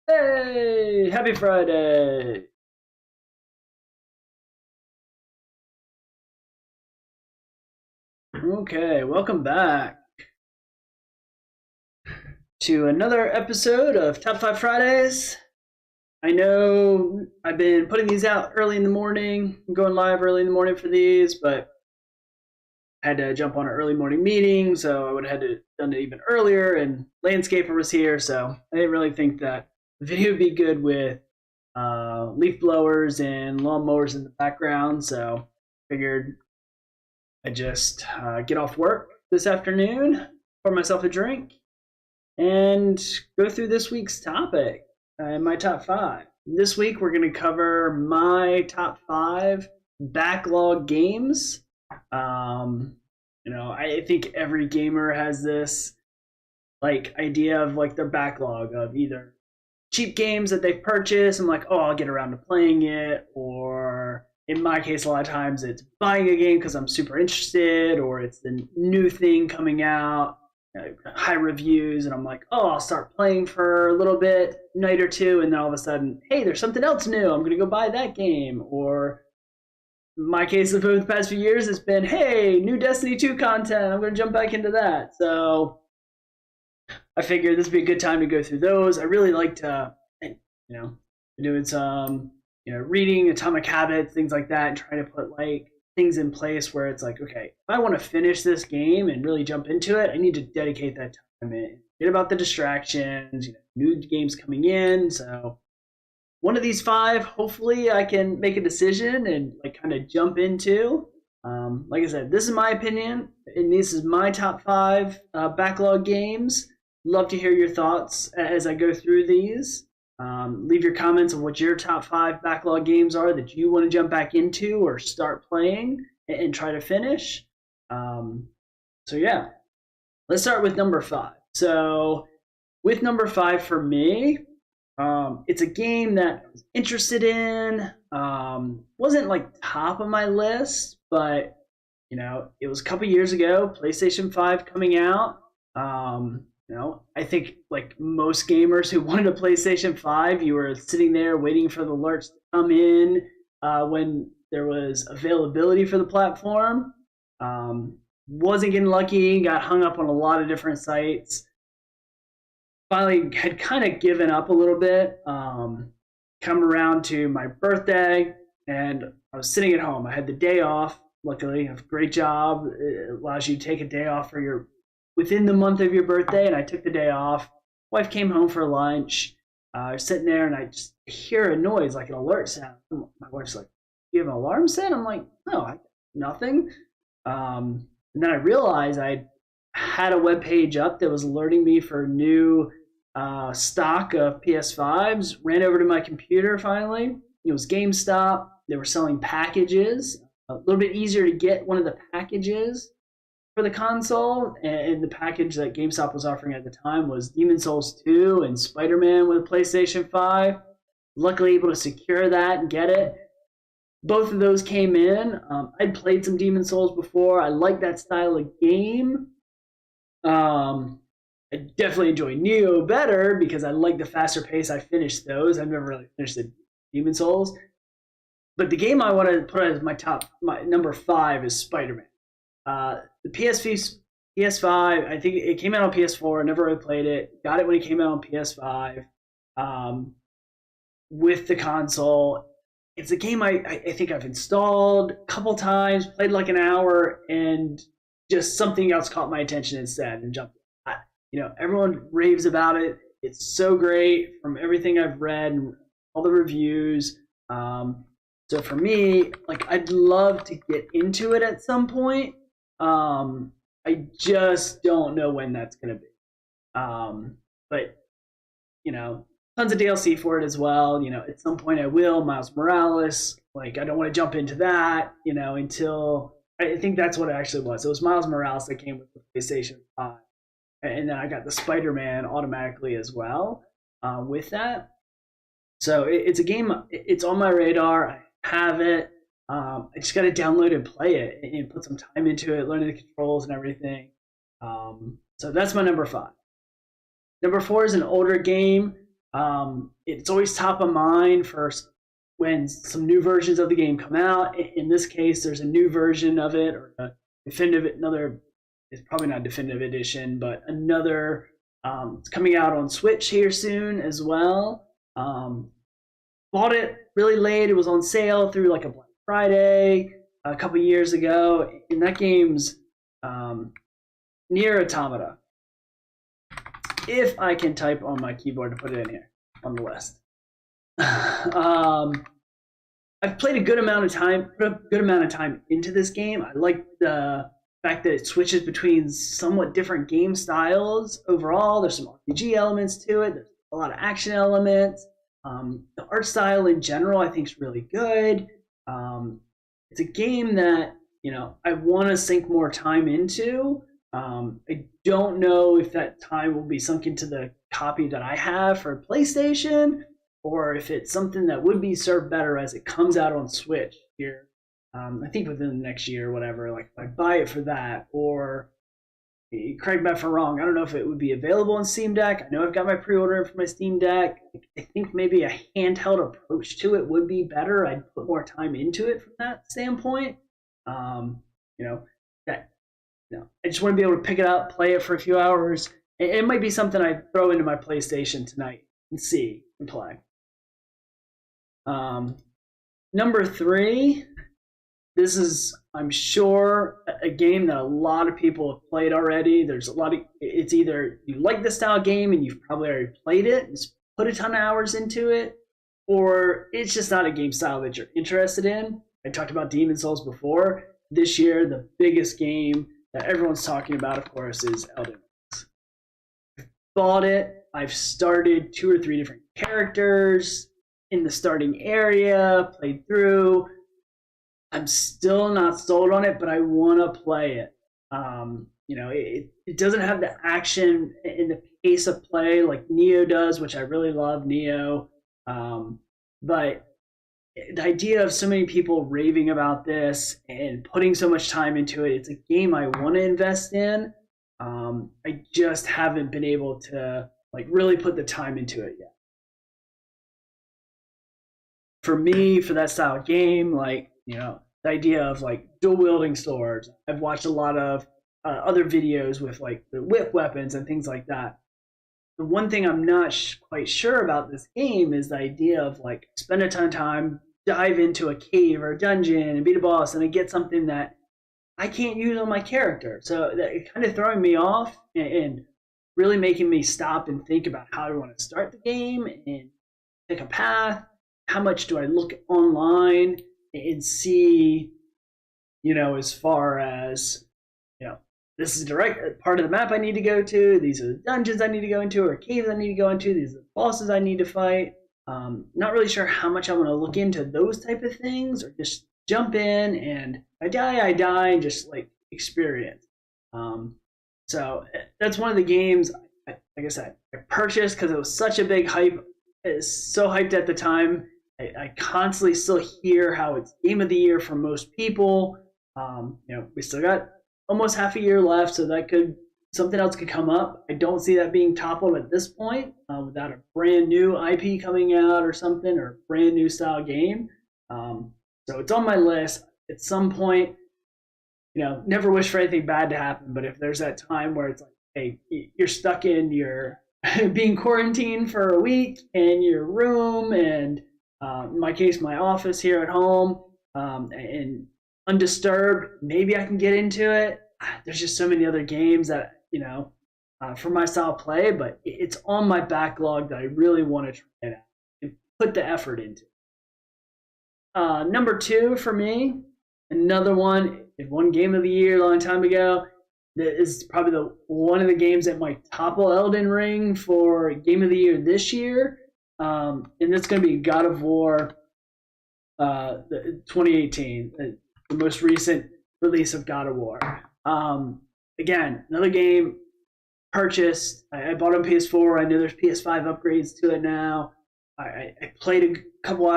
Hey, happy Friday. Okay, welcome back to another episode of Top 5 Fridays. I know I've been putting these out early in the morning, I'm going live early in the morning for these, but I had to jump on an early morning meeting, so I would have had to done it even earlier, and Landscaper was here, so I didn't really think that the video would be good with leaf blowers and lawn mowers in the background, so figured I just get off work this afternoon, pour myself a drink, and go through this week's topic, my top five. This week we're going to cover my top five backlog games. I think every gamer has this like idea of like their backlog of either cheap games that they've purchased. I'm like, oh, I'll get around to playing it, or in my case, a lot of times it's buying a game because I'm super interested, or it's the new thing coming out, high reviews, and I'm like, oh, I'll start playing for a little bit, night or two, and then all of a sudden, hey, there's something else new. I'm going to go buy that game. Or in my case, of the past few years, it's been, hey, new Destiny 2 content. I'm going to jump back into that. So I figured this would be a good time to go through those. I really like to, doing some reading Atomic Habits, things like that, and trying to put like things in place where it's like, okay, if I want to finish this game and really jump into it, I need to dedicate that time and forget about the distractions, new games coming in. So one of these five, hopefully I can make a decision and like kind of jump into. Like I said, this is my opinion, and this is my top five backlog games. Love to hear your thoughts as I go through these. Leave your comments on what your top five backlog games are that you want to jump back into or start playing and try to finish. Let's start with number five. So with number five for me, it's a game that I was interested in. Wasn't like top of my list, but it was a couple years ago, PlayStation 5 coming out. I think like most gamers who wanted a PlayStation 5, you were sitting there waiting for the alerts to come in when there was availability for the platform. Wasn't getting lucky, got hung up on a lot of different sites. Finally had kind of given up a little bit. Come around to my birthday, and I was sitting at home. I had the day off. Luckily, I have a great job. It allows you to take a day off for within the month of your birthday, and I took the day off. Wife came home for lunch. I was sitting there, and I just hear a noise, like an alert sound. My wife's like, "You have an alarm set?" I'm like, "No, nothing." And then I realized I had a web page up that was alerting me for new stock of PS5s. Ran over to my computer finally. It was GameStop. They were selling packages. A little bit easier to get one of the packages for the console, and the package that GameStop was offering at the time was Demon's Souls 2 and Spider-Man with a PlayStation 5. Luckily able to secure that and get it. Both of those came in. I'd played some Demon's Souls before. I like that style of game. I definitely enjoy Neo better because I like the faster pace I finished those. I've never really finished the Demon's Souls. But the game I want to put as my number five is Spider-Man. The PS5, I think it came out on PS4. I never really played it. Got it when it came out on PS5 with the console. It's a game I think I've installed a couple times, played like an hour, and just something else caught my attention instead and jumped. Everyone raves about it. It's so great from everything I've read and all the reviews. So for me, like I'd love to get into it at some point. I just don't know when that's going to be. But tons of DLC for it as well. At some point I will. Miles Morales. Like I don't want to jump into that. Until I think that's what it actually was. It was Miles Morales that came with the PlayStation 5, and then I got the Spider-Man automatically as well with that. So it's a game. It's on my radar. I have it. I just got to download and play it and put some time into it, learning the controls and everything. So that's my number five. Number four is an older game. It's always top of mind for when some new versions of the game come out. In this case, there's a new version of it, or a definitive, another, it's probably not a definitive edition, but another, it's coming out on Switch here soon as well. Bought it really late. It was on sale through like a Black Friday a couple years ago. And that game's Nier Automata. If I can type on my keyboard to put it in here on the list. I've played a good amount of time, put a good amount of time into this game. I like the fact that it switches between somewhat different game styles overall. There's some RPG elements to it. There's a lot of action elements. The art style in general, I think, is really good. It's a game that, you know, I want to sink more time into. I don't know if that time will be sunk into the copy that I have for PlayStation, or if it's something that would be served better as it comes out on Switch here. I think within the next year or whatever, like if I buy it for that, or correct me if I'm wrong, I don't know if it would be available on Steam Deck. I know I've got my pre-order for my Steam Deck. I think maybe a handheld approach to it would be better. I'd put more time into it from that standpoint. You know, that, you know, I just want to be able to pick it up, play it for a few hours. It might be something I throw into my PlayStation tonight and see and play. Number 3, this is, I'm sure, a game that a lot of people have played already. There's a lot of, it's either you like the style game and you've probably already played it, and put a ton of hours into it, or it's just not a game style that you're interested in. I talked about Demon's Souls before. This year, the biggest game that everyone's talking about, of course, is Elden Ring. I've bought it. I've started 2 or 3 different characters in the starting area, played through. I'm still not sold on it, but I want to play it. You know, it doesn't have the action and the pace of play like Neo does, which I really love Neo. But the idea of so many people raving about this and putting so much time into it, it's a game I want to invest in. I just haven't been able to like really put the time into it yet. For me, for that style of game, like, you know, the idea of like dual wielding swords. I've watched a lot of other videos with like the whip weapons and things like that. The one thing I'm not quite sure about this game is the idea of like spend a ton of time, dive into a cave or a dungeon and beat a boss, and I get something that I can't use on my character. So it kind of throwing me off and really making me stop and think about how I want to start the game and pick a path. How much do I look online and see, you know, as far as, you know, this is a direct part of the map I need to go to. These are the dungeons I need to go into, or caves I need to go into. These are the bosses I need to fight. Not really sure how much I want to look into those type of things, or just jump in and I die, and just like experience. So that's one of the games, like I said, I purchased because it was such a big hype. It's so hyped at the time. I constantly still hear how it's game of the year for most people. You know, we still got almost half a year left, so that could, something else could come up. I don't see that being toppled at this point without a brand new IP coming out or something, or a brand new style game. So it's on my list. At some point, you know, never wish for anything bad to happen, but if there's that time where it's like, hey, you're stuck in your being quarantined for a week in your room, and in my case, my office here at home, and undisturbed, maybe I can get into it. There's just so many other games that, you know, for my style of play, but it's on my backlog that I really want to try it out and put the effort into. Number 2 for me, another one, it won Game of the Year a long time ago. That is probably one of the games that might topple Elden Ring for Game of the Year this year. And that's going to be God of War 2018, the most recent release of God of War. Again, another game purchased. I bought on PS4. I know there's PS5 upgrades to it now. I played a couple,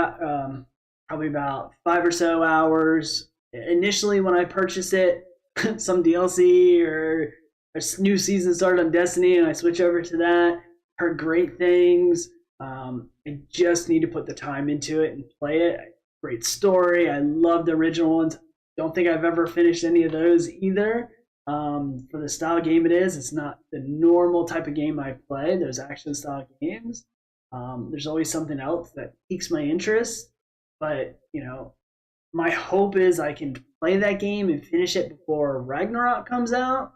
probably about 5 or so hours initially when I purchased it. Some DLC or a new season started on Destiny, and I switch over to that. Heard great things. I just need to put the time into it and play it. Great story. I love the original ones. Don't think I've ever finished any of those either. For the style game it is, it's not the normal type of game I play. There's action style games. There's always something else that piques my interest. But, my hope is I can play that game and finish it before Ragnarok comes out,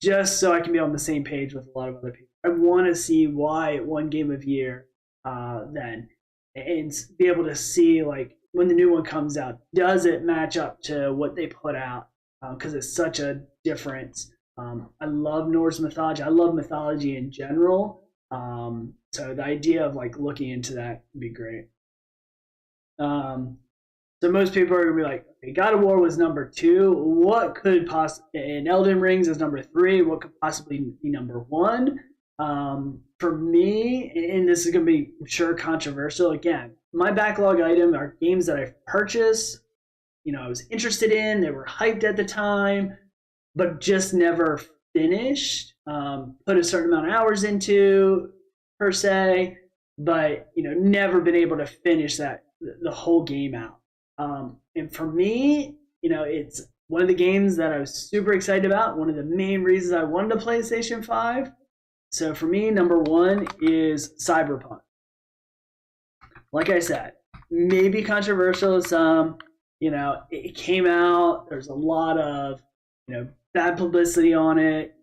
just so I can be on the same page with a lot of other people. I want to see why it won Game of Year then, and be able to see, like, when the new one comes out, does it match up to what they put out? Because it's such a difference. I love Norse mythology. I love mythology in general. So the idea of like looking into that would be great. So most people are gonna be like, okay, God of War was number 2. What could possibly, and Elden Rings is number 3. What could possibly be number 1? For me, and this is gonna be, I'm sure, controversial. Again, my backlog item are games that I've purchased. I was interested in. They were hyped at the time, but just never finished. Put a certain amount of hours into, per se, but never been able to finish the whole game out. And for me, it's one of the games that I was super excited about. One of the main reasons I wanted a PlayStation 5. So for me, number 1 is Cyberpunk. Like I said, maybe controversial to some. It came out. There's a lot of, bad publicity on it,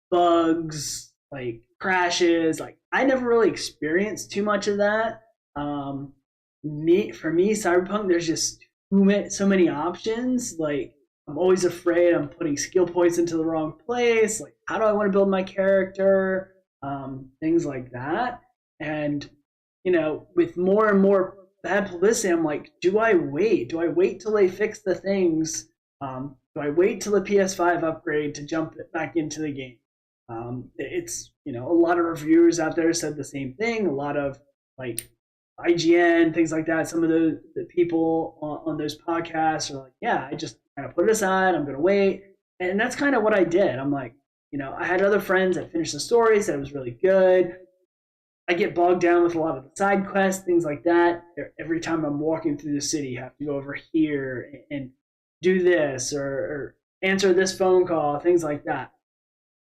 bugs, like crashes. Like I never really experienced too much of that. For me, Cyberpunk, there's just so many options. Like I'm always afraid I'm putting skill points into the wrong place. Like how do I want to build my character? Things like that. And with more and more bad publicity, I'm like, do I wait? Do I wait till they fix the things? Do I wait till the PS5 upgrade to jump back into the game? It's a lot of reviewers out there said the same thing. A lot of like IGN, things like that. Some of the people on those podcasts are like, yeah, I just kind of put it aside. I'm gonna wait, and that's kind of what I did. I'm like, I had other friends that finished the story, said it was really good. I get bogged down with a lot of the side quests, things like that. Every time I'm walking through the city, you have to go over here and do this or answer this phone call, things like that.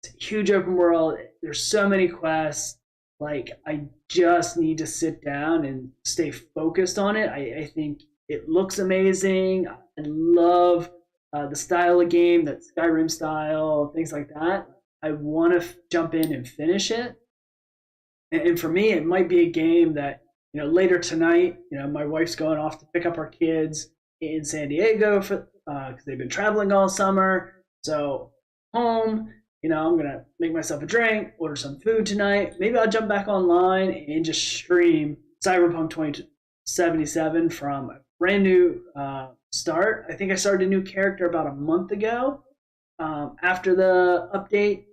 It's a huge open world. There's so many quests. Like, I just need to sit down and stay focused on it. I think it looks amazing. I love the style of game, that Skyrim style, things like that. I want to jump in and finish it. And for me, it might be a game that, later tonight, my wife's going off to pick up our kids in San Diego because they've been traveling all summer. So home, I'm going to make myself a drink, order some food tonight. Maybe I'll jump back online and just stream Cyberpunk 2077 from a brand new start. I think I started a new character about a month ago after the update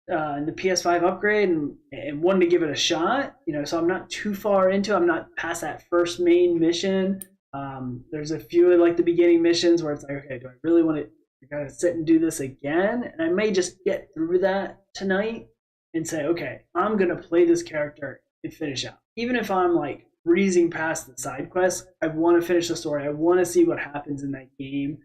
and the PS5 upgrade, and wanted to give it a shot. So I'm not too far into it. I'm not past that first main mission. There's a few like the beginning missions where it's like, okay, do I really want to gotta sit and do this again? And I may just get through that tonight and say, okay, I'm gonna play this character and finish out. Even if I'm like breezing past the side quests, I want to finish the story. I want to see what happens in that game.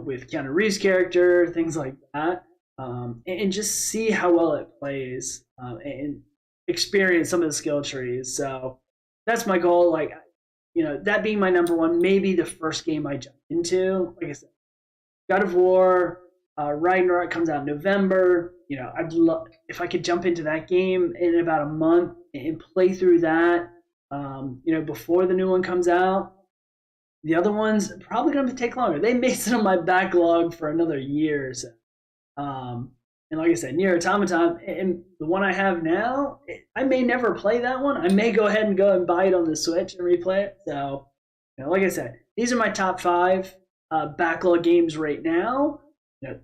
With Keanu Reeves' character, things like that, and just see how well it plays and experience some of the skill trees. So that's my goal. Like, that being my number 1, maybe the first game I jump into. Like I said, God of War, Ragnarok comes out in November. I'd love if I could jump into that game in about a month and play through that, before the new one comes out. The other ones are probably going to take longer. They may sit on my backlog for another year or so. And like I said, Nier Automata, and the one I have now, I may never play that one. I may go ahead and buy it on the Switch and replay it. So, like I said, these are my top 5 backlog games right now.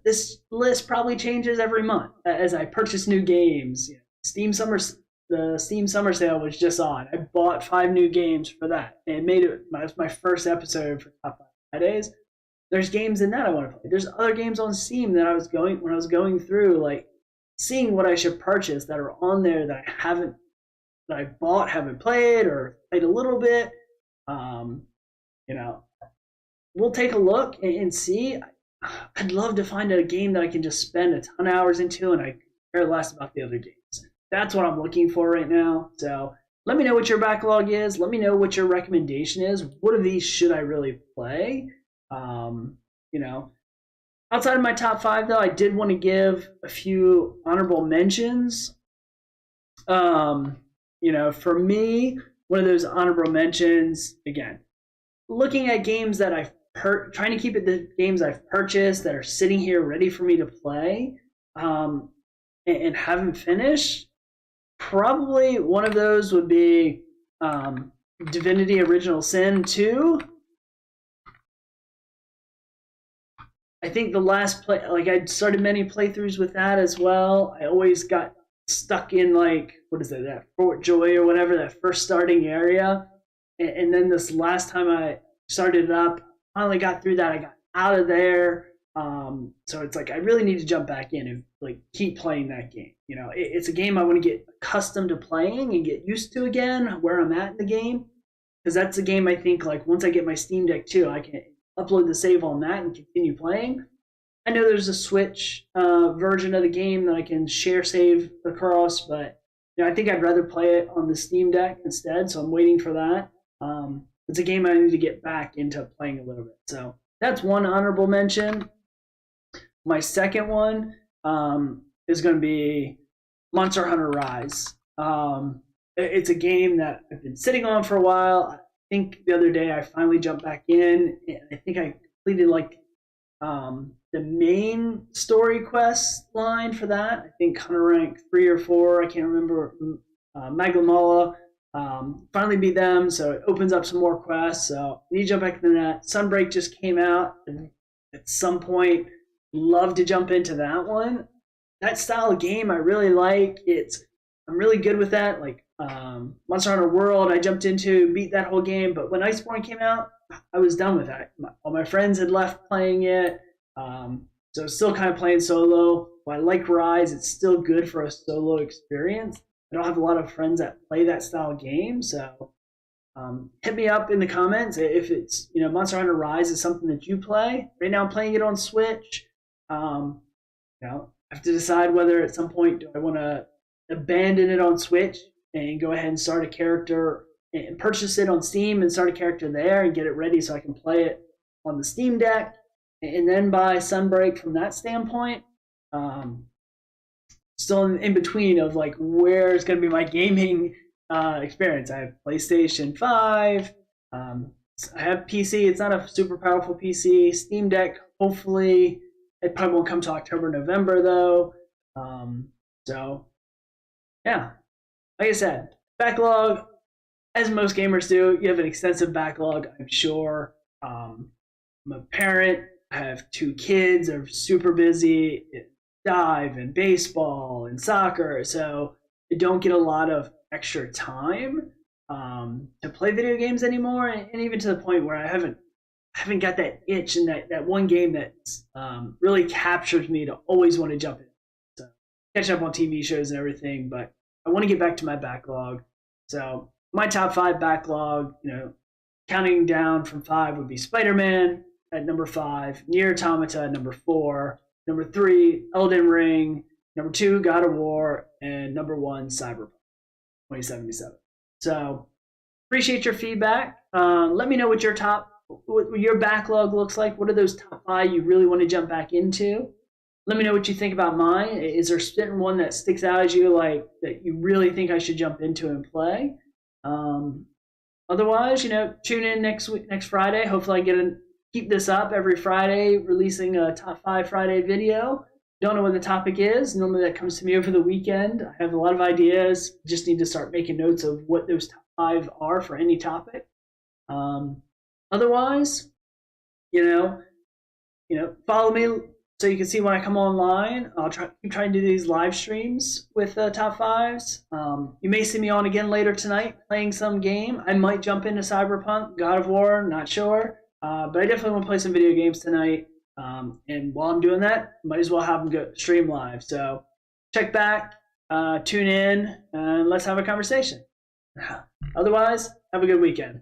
This list probably changes every month as I purchase new games. The Steam Summer Sale was just on. I bought 5 new games for that, and made it my first episode for Top 5 Fridays. There's games in that I want to play. There's other games on Steam that when I was going through, like seeing what I should purchase that are on there that I bought, haven't played, or played a little bit. Um, you know, we'll take a look and see. I'd love to find a game that I can just spend a ton of hours into and I care less about the other games. That's what I'm looking for right now. So let me know what your backlog is. Let me know what your recommendation is. What of these should I really play? You know, outside of my top 5, though, I did want to give a few honorable mentions. For me, one of those honorable mentions, again, looking at games that I've trying to keep it the games I've purchased that are sitting here ready for me to play, and haven't finished. Probably one of those would be Divinity Original Sin 2. I think the last play, I started many playthroughs with that as well. I always got stuck in that Fort Joy or whatever, that first starting area. And then this last time I started it up, finally got through that. I got out of there. So it's I really need to jump back in and keep playing that game. It's a game I want to get accustomed to playing and get used to again, where I'm at in the game. Because that's a game I think once I get my Steam Deck too, I can upload the save on that and continue playing. I know there's a Switch version of the game that I can share save across, but I think I'd rather play it on the Steam Deck instead, so I'm waiting for that. It's a game I need to get back into playing a little bit. So that's one honorable mention. My second one is going to be Monster Hunter Rise. It's a game that I've been sitting on for a while. I think the other day I finally jumped back in, and I think I completed the main story quest line for that. I think Hunter rank 3 or 4. I can't remember. Maglamala. Finally beat them, so it opens up some more quests. So I need to jump back into that. Sunbreak just came out, and at some point, love to jump into that one. That style of game I really like. I'm really good with that. Monster Hunter World, I jumped into, beat that whole game, but when Iceborne came out, I was done with that. All my friends had left playing it, so still kind of playing solo. While I like Rise, it's still good for a solo experience. I don't have a lot of friends that play that style of game, so hit me up in the comments if it's Monster Hunter Rise is something that you play. Right now, I'm playing it on Switch. I have to decide whether at some point do I want to abandon it on Switch and go ahead and start a character and purchase it on Steam and start a character there and get it ready so I can play it on the Steam Deck, and then buy Sunbreak from that standpoint. Still in between of where's going to be my gaming experience. I have PlayStation 5. I have PC. It's not a super powerful PC. Steam Deck, hopefully. It probably won't come to October, November, though. So, yeah. Like I said, backlog, as most gamers do, you have an extensive backlog, I'm sure. I'm a parent. I have 2 kids. They're super busy. Dive and baseball and soccer, so I don't get a lot of extra time to play video games anymore, and even to the point where I haven't got that itch and that one game that really captures me to always want to jump in. So catch up on TV shows and everything, but I want to get back to my backlog. So my top 5 backlog, counting down from 5 would be Spider-Man at number 5, Nier Automata at number 4, number 3, Elden Ring, number 2, God of War, and number 1, Cyberpunk 2077. So appreciate your feedback. Let me know what your backlog looks like. What are those top 5 you really want to jump back into? Let me know what you think about mine. Is there a certain one that sticks out as you that you really think I should jump into and play? Otherwise, tune in next Friday. Hopefully I keep this up every Friday, releasing a top 5 Friday video. Don't know what the topic is. Normally that comes to me over the weekend. I have a lot of ideas. Just need to start making notes of what those top 5 are for any topic. Otherwise, follow me so you can see when I come online. I'll keep trying to do these live streams with top 5s. You may see me on again later tonight playing some game. I might jump into Cyberpunk, God of War, not sure. But I definitely want to play some video games tonight. And while I'm doing that, might as well have them go stream live. So check back, tune in, and let's have a conversation. Otherwise, have a good weekend.